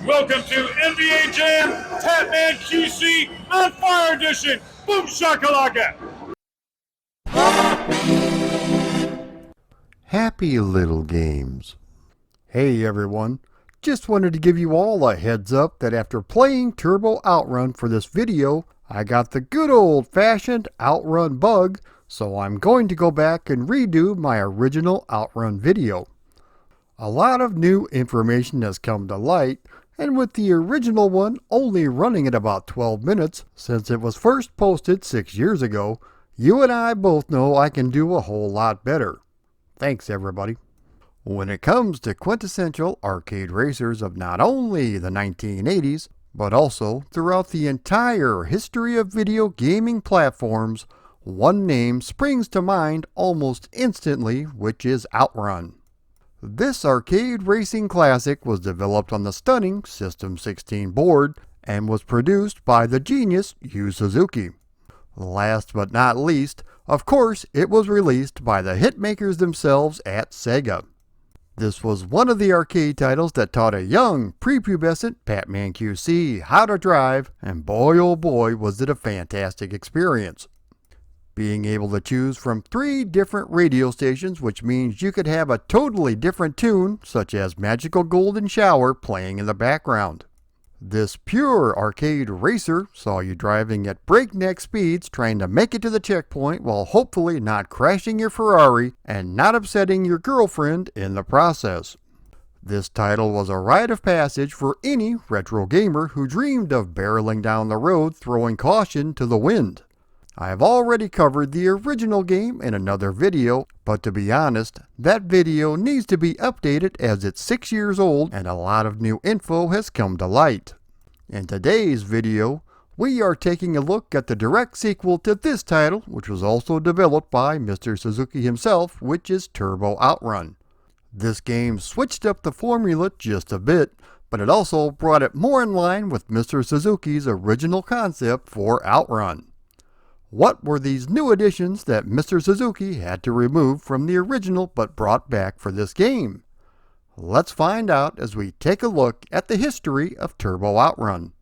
Welcome to NBA Jam Tatman QC on Fire Edition. Boom shakalaka! Happy little games. Hey everyone, just wanted to give you all a heads up that after playing Turbo Outrun for this video, I got the good old-fashioned Outrun bug, so I'm going to go back and redo my original Outrun video. A lot of new information has come to light, and with the original one only running at about 12 minutes since it was first posted 6 years ago, you and I both know I can do a whole lot better. Thanks everybody. When it comes to quintessential arcade racers of not only the 1980s, but also throughout the entire history of video gaming platforms, one name springs to mind almost instantly, which is Outrun. This arcade racing classic was developed on the stunning System 16 board and was produced by the genius Yu Suzuki. Last but not least, of course, it was released by the hitmakers themselves at Sega. This was one of the arcade titles that taught a young, prepubescent Tatman QC how to drive, and boy oh boy was it a fantastic experience. Being able to choose from 3 different radio stations, which means you could have a totally different tune, such as Magical Golden Shower, playing in the background. This pure arcade racer saw you driving at breakneck speeds trying to make it to the checkpoint while hopefully not crashing your Ferrari and not upsetting your girlfriend in the process. This title was a rite of passage for any retro gamer who dreamed of barreling down the road throwing caution to the wind. I have already covered the original game in another video, but to be honest, that video needs to be updated as it's 6 years old and a lot of new info has come to light. In today's video, we are taking a look at the direct sequel to this title, which was also developed by Mr. Suzuki himself, which is Turbo Outrun. This game switched up the formula just a bit, but it also brought it more in line with Mr. Suzuki's original concept for Outrun. What were these new additions that Mr. Suzuki had to remove from the original but brought back for this game? Let's find out as we take a look at the history of Turbo Outrun.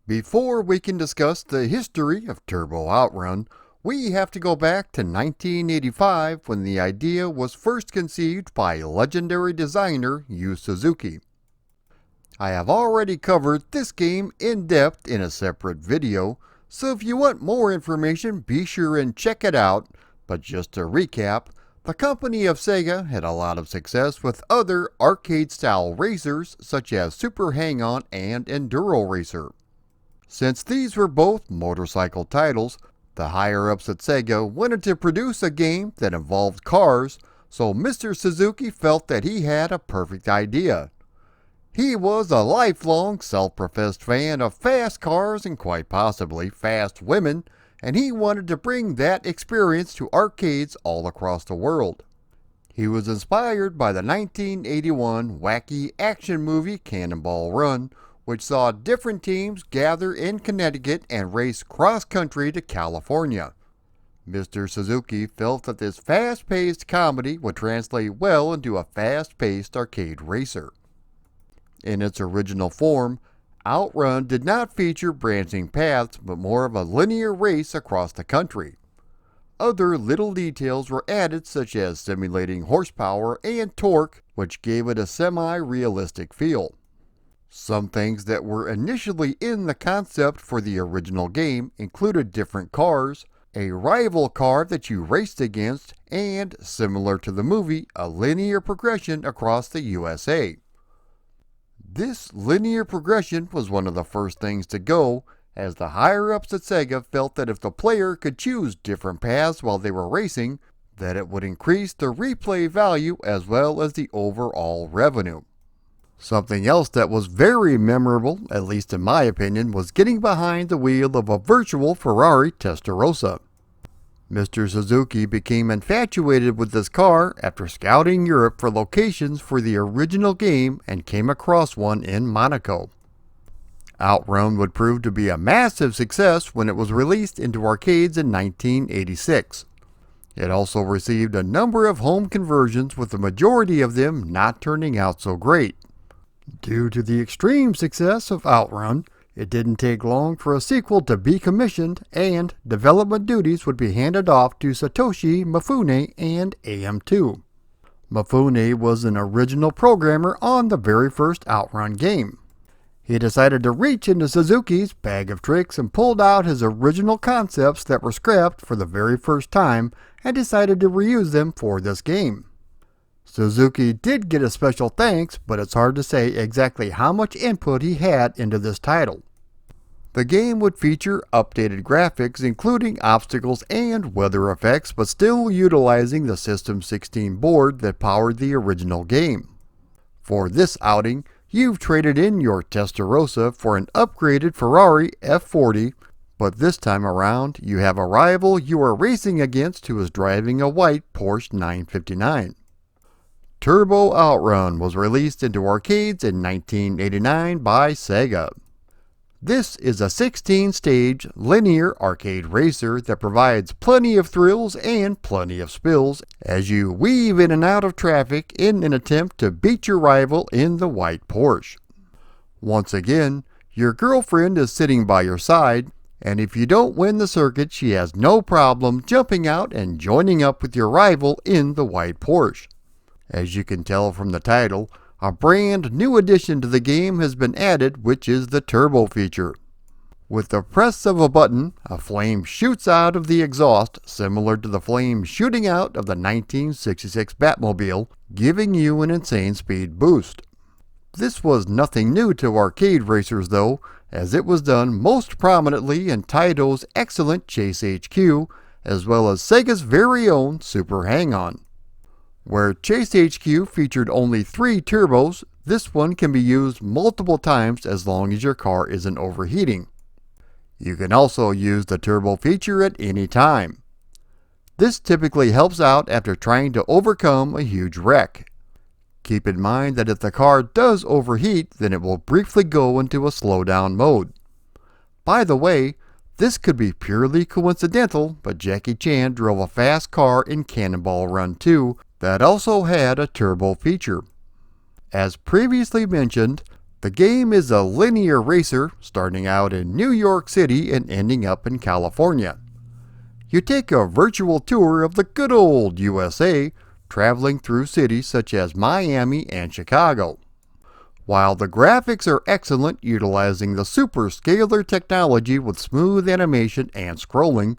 Before we can discuss the history of Turbo Outrun, we have to go back to 1985 when the idea was first conceived by legendary designer Yu Suzuki. I have already covered this game in depth in a separate video, so if you want more information, be sure and check it out. But just to recap, the company of Sega had a lot of success with other arcade-style racers such as Super Hang-On and Enduro Racer. Since these were both motorcycle titles, the higher-ups at Sega wanted to produce a game that involved cars, so Mr. Suzuki felt that he had a perfect idea. He was a lifelong self-professed fan of fast cars and quite possibly fast women, and he wanted to bring that experience to arcades all across the world. He was inspired by the 1981 wacky action movie Cannonball Run, which saw different teams gather in Connecticut and race cross-country to California. Mr. Suzuki felt that this fast-paced comedy would translate well into a fast-paced arcade racer. In its original form, Outrun did not feature branching paths but more of a linear race across the country. Other little details were added such as simulating horsepower and torque, which gave it a semi-realistic feel. Some things that were initially in the concept for the original game included different cars, a rival car that you raced against, and, similar to the movie, a linear progression across the USA. This linear progression was one of the first things to go, as the higher-ups at Sega felt that if the player could choose different paths while they were racing, that it would increase the replay value as well as the overall revenue. Something else that was very memorable, at least in my opinion, was getting behind the wheel of a virtual Ferrari Testarossa. Mr. Suzuki became infatuated with this car after scouting Europe for locations for the original game and came across one in Monaco. Outrun would prove to be a massive success when it was released into arcades in 1986. It also received a number of home conversions, with the majority of them not turning out so great. Due to the extreme success of Outrun, it didn't take long for a sequel to be commissioned, and development duties would be handed off to Satoshi Mifune and AM2. Mifune was an original programmer on the very first Outrun game. He decided to reach into Suzuki's bag of tricks and pulled out his original concepts that were scrapped for the very first time and decided to reuse them for this game. Suzuki did get a special thanks, but it's hard to say exactly how much input he had into this title. The game would feature updated graphics including obstacles and weather effects, but still utilizing the System 16 board that powered the original game. For this outing, you've traded in your Testarossa for an upgraded Ferrari F40, but this time around you have a rival you are racing against who is driving a white Porsche 959. Turbo Outrun was released into arcades in 1989 by Sega. This is a 16-stage linear arcade racer that provides plenty of thrills and plenty of spills as you weave in and out of traffic in an attempt to beat your rival in the white Porsche. Once again, your girlfriend is sitting by your side, and if you don't win the circuit, she has no problem jumping out and joining up with your rival in the white Porsche. As you can tell from the title, a brand new addition to the game has been added, which is the turbo feature. With the press of a button, a flame shoots out of the exhaust, similar to the flame shooting out of the 1966 Batmobile, giving you an insane speed boost. This was nothing new to arcade racers though, as it was done most prominently in Taito's excellent Chase HQ, as well as Sega's very own Super Hang-On. Where Chase HQ featured only 3 turbos, this one can be used multiple times as long as your car isn't overheating. You can also use the turbo feature at any time. This typically helps out after trying to overcome a huge wreck. Keep in mind that if the car does overheat, then it will briefly go into a slowdown mode. By the way, this could be purely coincidental, but Jackie Chan drove a fast car in Cannonball Run 2 that also had a turbo feature. As previously mentioned, the game is a linear racer starting out in New York City and ending up in California. You take a virtual tour of the good old USA, traveling through cities such as Miami and Chicago. While the graphics are excellent, utilizing the super scalar technology with smooth animation and scrolling,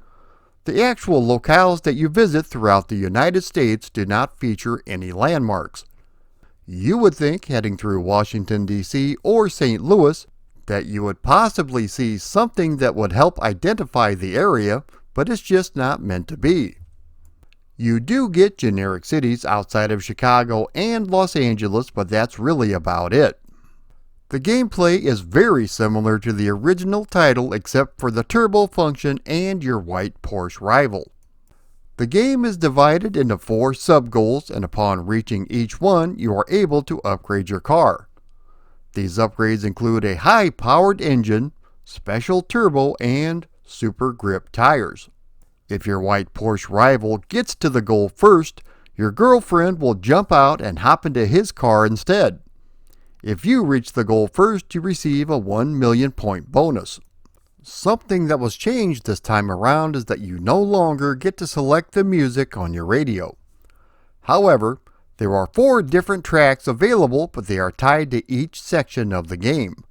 the actual locales that you visit throughout the United States do not feature any landmarks. You would think heading through Washington, D.C. or St. Louis that you would possibly see something that would help identify the area, but it's just not meant to be. You do get generic cities outside of Chicago and Los Angeles, but that's really about it. The gameplay is very similar to the original title except for the turbo function and your white Porsche rival. The game is divided into 4 sub-goals, and upon reaching each one, you are able to upgrade your car. These upgrades include a high-powered engine, special turbo, and super grip tires. If your white Porsche rival gets to the goal first, your girlfriend will jump out and hop into his car instead. If you reach the goal first, you receive a 1 million point bonus. Something that was changed this time around is that you no longer get to select the music on your radio. However, there are 4 different tracks available, but they are tied to each section of the game.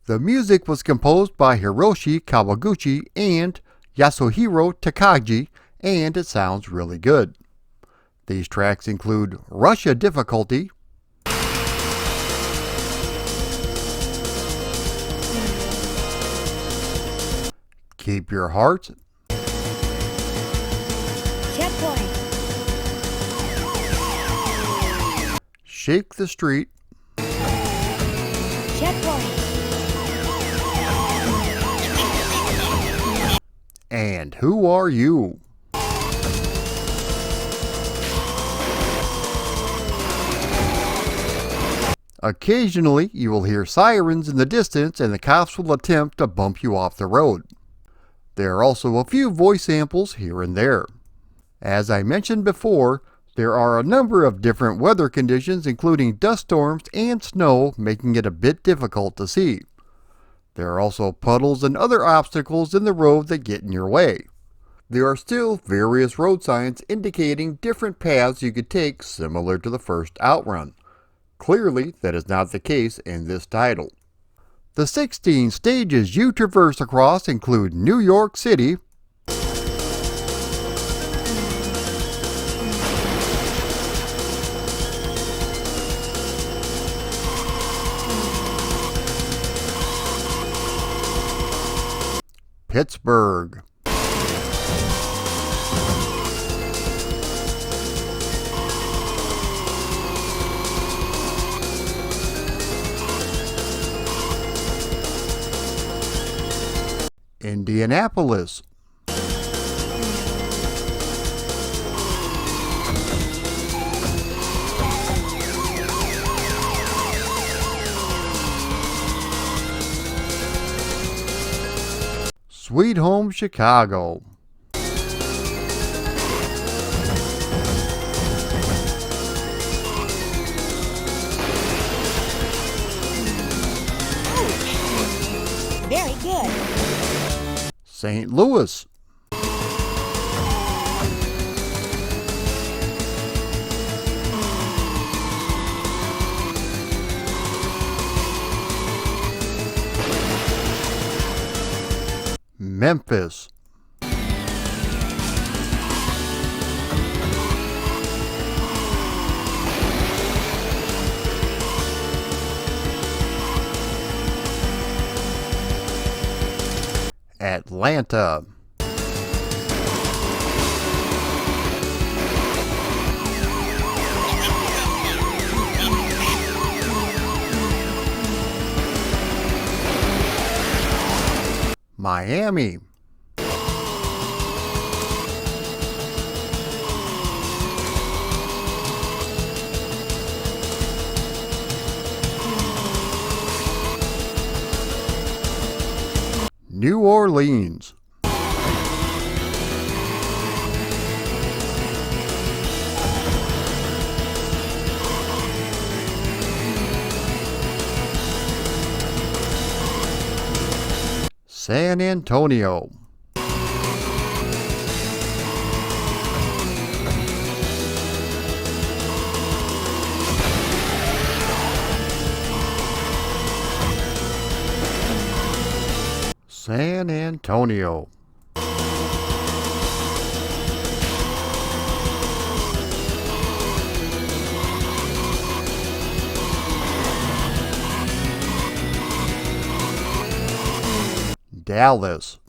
The music was composed by Hiroshi Kawaguchi and Yasuhiro Takagi, and it sounds really good. These tracks include Russia Difficulty, Keep Your Heart, Checkpoint. Shake the Street, Checkpoint. and Who Are You? Occasionally, you will hear sirens in the distance and the cops will attempt to bump you off the road. There are also a few voice samples here and there. As I mentioned before, There are a number of different weather conditions, including dust storms and snow, making it a bit difficult to see. There are also puddles and other obstacles in the road that get in your way. There are still various road signs indicating different paths you could take, similar to the first Outrun. Clearly, that is not the case in this title. The 16 stages you traverse across include New York City, Pittsburgh, Indianapolis, Sweet Home Chicago, Very good. St. Louis, Memphis, Atlanta, Miami, New Orleans, San Antonio, San Antonio, Dallas,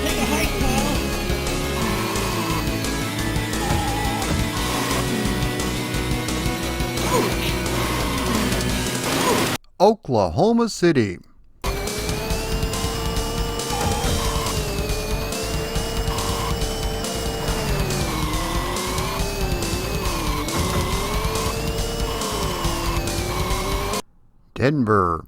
Take a hike, Oklahoma City, Denver,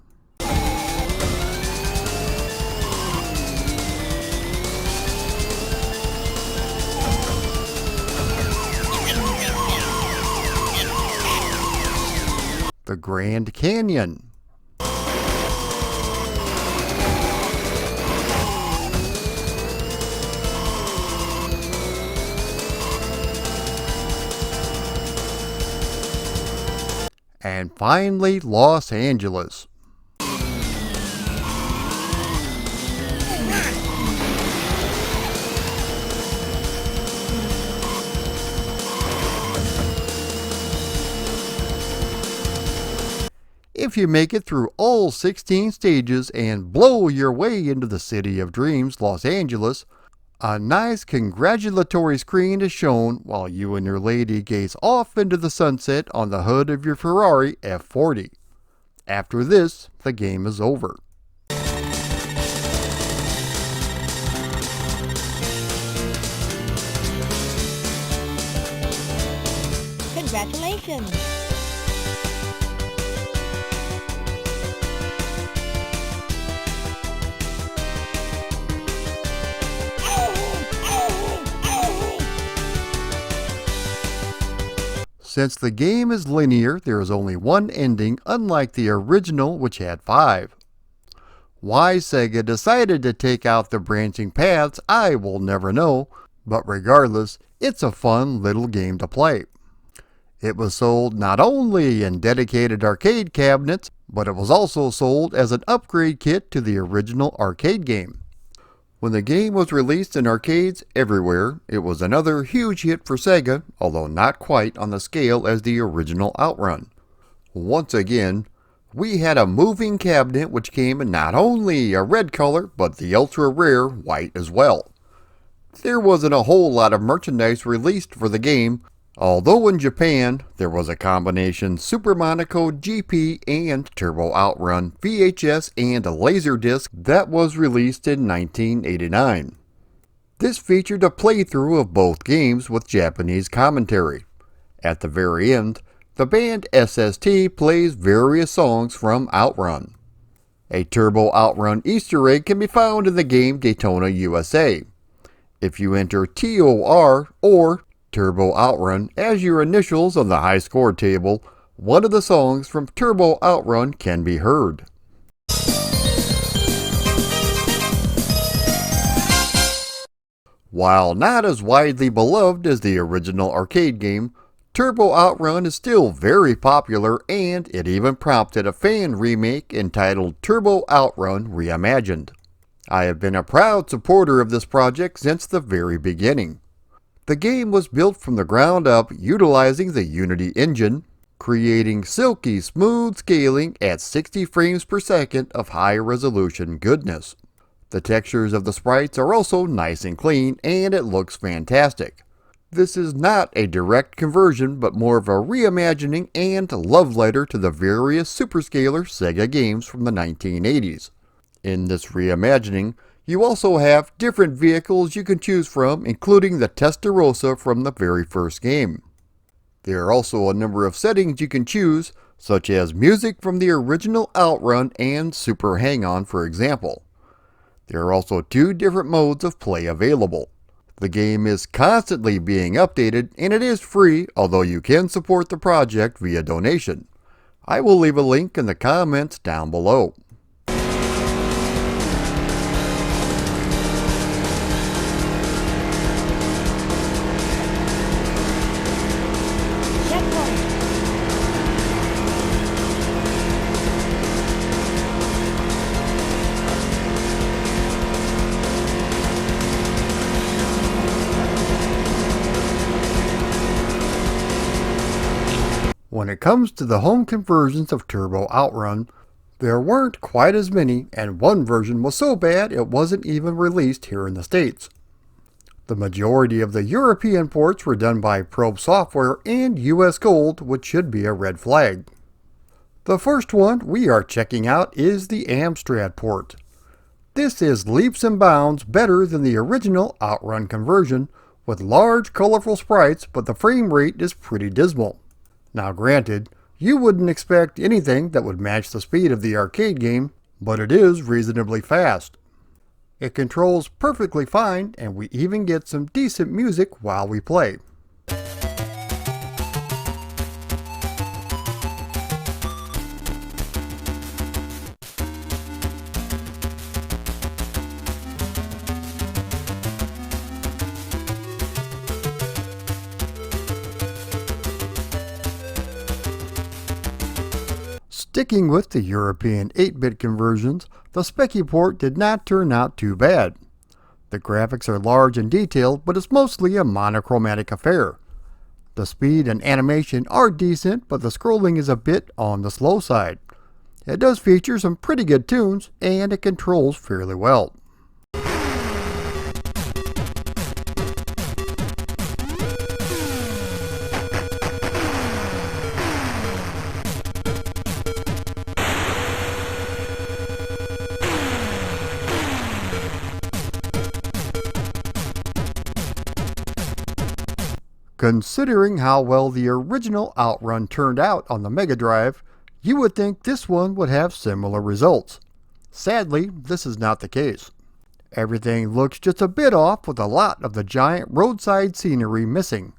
the Grand Canyon, and finally Los Angeles. If you make it through all 16 stages and blow your way into the City of Dreams, Los Angeles, a nice congratulatory screen is shown while you and your lady gaze off into the sunset on the hood of your Ferrari F40. After this, the game is over. Congratulations. Ow! Ow! Since the game is linear, there is only one ending, unlike the original, which had 5. Why Sega decided to take out the branching paths, I will never know, but regardless, it's a fun little game to play. It was sold not only in dedicated arcade cabinets, but it was also sold as an upgrade kit to the original arcade game. When the game was released in arcades everywhere, it was another huge hit for Sega, although not quite on the scale as the original Outrun. Once again, we had a moving cabinet which came in not only a red color, but the ultra rare white as well. There wasn't a whole lot of merchandise released for the game, although in Japan there was a combination Super Monaco GP and Turbo Outrun VHS and Laserdisc that was released in 1989. This featured a playthrough of both games with Japanese commentary. At the very end, the band SST plays various songs from Outrun. A Turbo Outrun Easter egg can be found in the game Daytona USA. If you enter TOR or Turbo Outrun as your initials on the high score table, one of the songs from Turbo Outrun can be heard. While not as widely beloved as the original arcade game, Turbo Outrun is still very popular, and it even prompted a fan remake entitled Turbo Outrun Reimagined. I have been a proud supporter of this project since the very beginning. The game was built from the ground up utilizing the Unity engine, creating silky smooth scaling at 60 frames per second of high resolution goodness. The textures of the sprites are also nice and clean, and it looks fantastic. This is not a direct conversion, but more of a reimagining and love letter to the various superscalar Sega games from the 1980s. In this reimagining, you also have different vehicles you can choose from, including the Testarossa from the very first game. There are also a number of settings you can choose, such as music from the original Outrun and Super Hang-On, for example. There are also 2 different modes of play available. The game is constantly being updated, and it is free, although you can support the project via donation. I will leave a link in the comments down below. When it comes to the home conversions of Turbo Outrun, there weren't quite as many, and one version was so bad it wasn't even released here in the States. The majority of the European ports were done by Probe Software and US Gold, which should be a red flag. The first one we are checking out is the Amstrad port. This is leaps and bounds better than the original Outrun conversion, with large colorful sprites, but the frame rate is pretty dismal. Now granted, you wouldn't expect anything that would match the speed of the arcade game, but it is reasonably fast. It controls perfectly fine, and we even get some decent music while we play. Sticking with the European 8-bit conversions, the Speccy port did not turn out too bad. The graphics are large and detailed, but it's mostly a monochromatic affair. The speed and animation are decent, but the scrolling is a bit on the slow side. It does feature some pretty good tunes, and it controls fairly well. Considering how well the original Outrun turned out on the Mega Drive, you would think this one would have similar results. Sadly, this is not the case. Everything looks just a bit off, with a lot of the giant roadside scenery missing.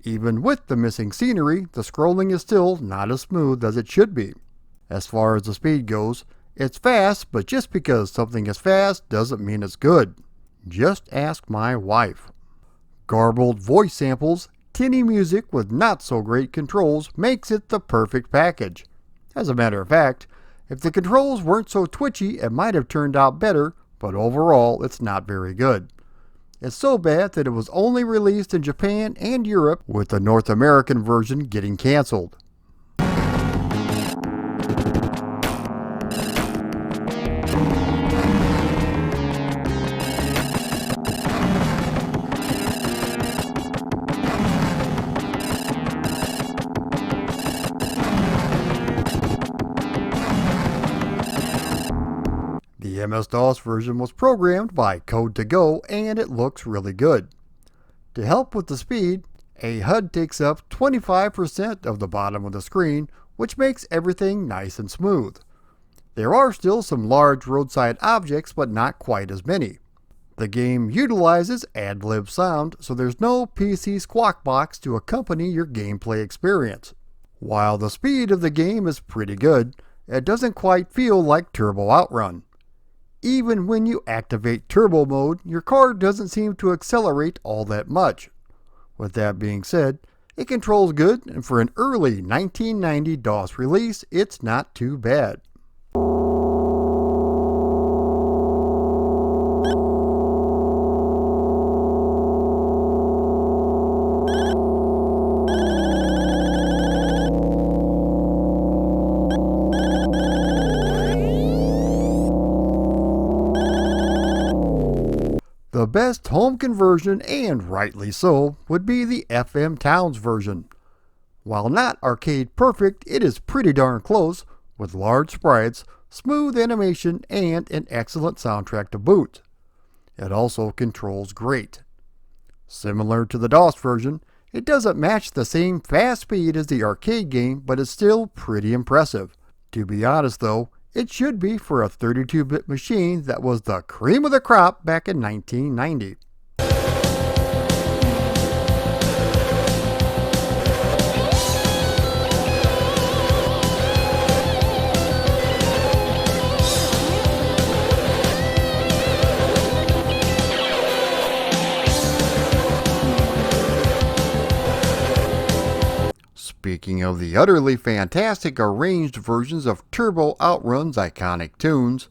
Even with the missing scenery, the scrolling is still not as smooth as it should be. As far as the speed goes, it's fast, but just because something is fast doesn't mean it's good. Just ask my wife. Garbled voice samples, tinny music with not so great controls makes it the perfect package. As a matter of fact, if the controls weren't so twitchy, it might have turned out better, but overall it's not very good. It's so bad that it was only released in Japan and Europe, with the North American version getting canceled. The MS-DOS version was programmed by Code2Go and it looks really good. To help with the speed, a HUD takes up 25% of the bottom of the screen, which makes everything nice and smooth. There are still some large roadside objects, but not quite as many. The game utilizes ad-lib sound, so there's no PC squawk box to accompany your gameplay experience. While the speed of the game is pretty good, it doesn't quite feel like Turbo Outrun. Even when you activate turbo mode, your car doesn't seem to accelerate all that much. With that being said, it controls good, and for an early 1990 DOS release, it's not too bad. The best home conversion, and rightly so, would be the FM Towns version. While not arcade perfect, it is pretty darn close, with large sprites, smooth animation, and an excellent soundtrack to boot. It also controls great. Similar to the DOS version, it doesn't match the same fast speed as the arcade game, but it's still pretty impressive. To be honest though, it should be for a 32-bit machine that was the cream of the crop back in 1990. Speaking of the utterly fantastic arranged versions of Turbo Outrun's iconic tunes,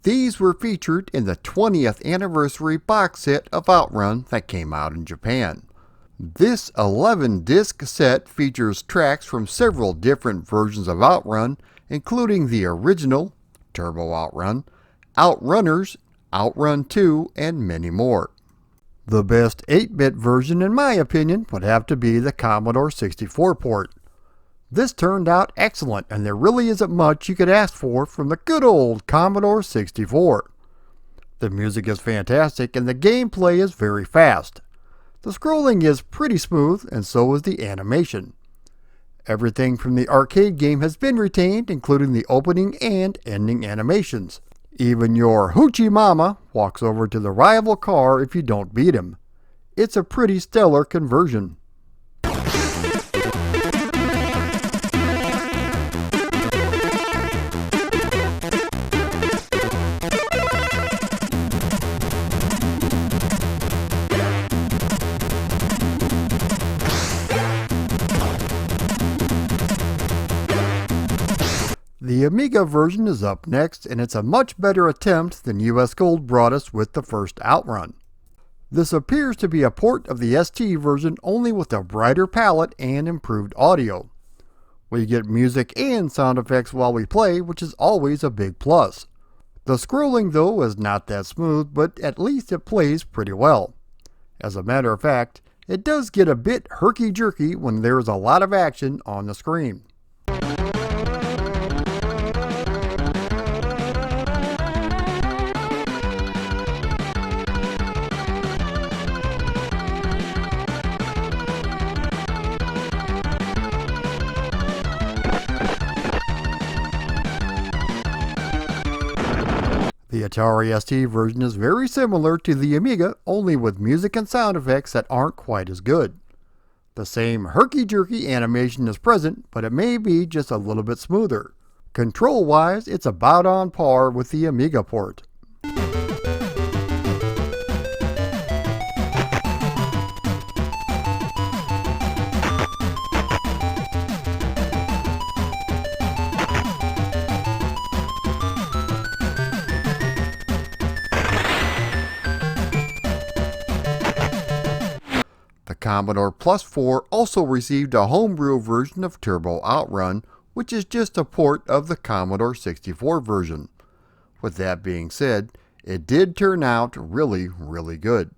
these were featured in the 20th anniversary box set of Outrun that came out in Japan. This 11-disc set features tracks from several different versions of Outrun, including the original, Turbo Outrun, Outrunners, Outrun 2, and many more. The best 8-bit version, in my opinion, would have to be the Commodore 64 port. This turned out excellent, and there really isn't much you could ask for from the good old Commodore 64. The music is fantastic, and the gameplay is very fast. The scrolling is pretty smooth, and so is the animation. Everything from the arcade game has been retained, including the opening and ending animations. Even your hoochie mama walks over to the rival car if you don't beat him. It's a pretty stellar conversion. The Amiga version is up next, and it's a much better attempt than US Gold brought us with the first Outrun. This appears to be a port of the ST version, only with a brighter palette and improved audio. We get music and sound effects while we play, which is always a big plus. The scrolling though is not that smooth, but at least it plays pretty well. As a matter of fact, it does get a bit herky-jerky when there is a lot of action on the screen. The Atari ST version is very similar to the Amiga, only with music and sound effects that aren't quite as good. The same herky-jerky animation is present, but it may be just a little bit smoother. Control-wise, it's about on par with the Amiga port. The Commodore Plus 4 also received a homebrew version of Turbo Outrun, which is just a port of the Commodore 64 version. With that being said, it did turn out really good.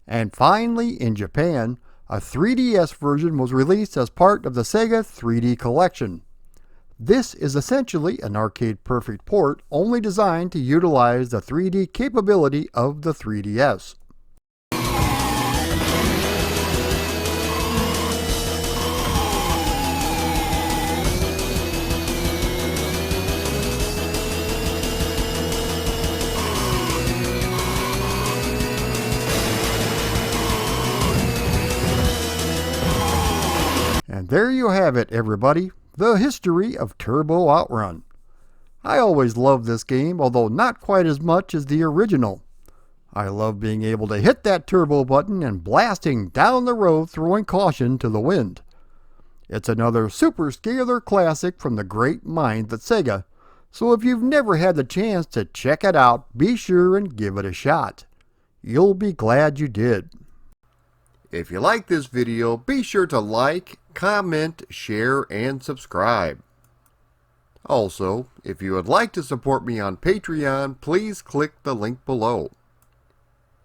And finally, in Japan, a 3DS version was released as part of the Sega 3D collection. This is essentially an arcade-perfect port only designed to utilize the 3D capability of the 3DS. And there you have it, everybody, the history of Turbo Outrun. I always loved this game, although not quite as much as the original. I love being able to hit that turbo button and blasting down the road, throwing caution to the wind. It's another super scalar classic from the great minds at Sega, so if you've never had the chance to check it out, be sure and give it a shot. You'll be glad you did. If you like this video, be sure to like, comment, share, and subscribe. Also, if you would like to support me on Patreon, please click the link below.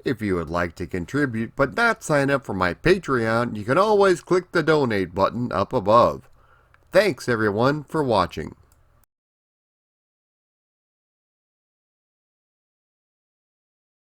If you would like to contribute but not sign up for my Patreon, you can always click the donate button up above. Thanks everyone for watching.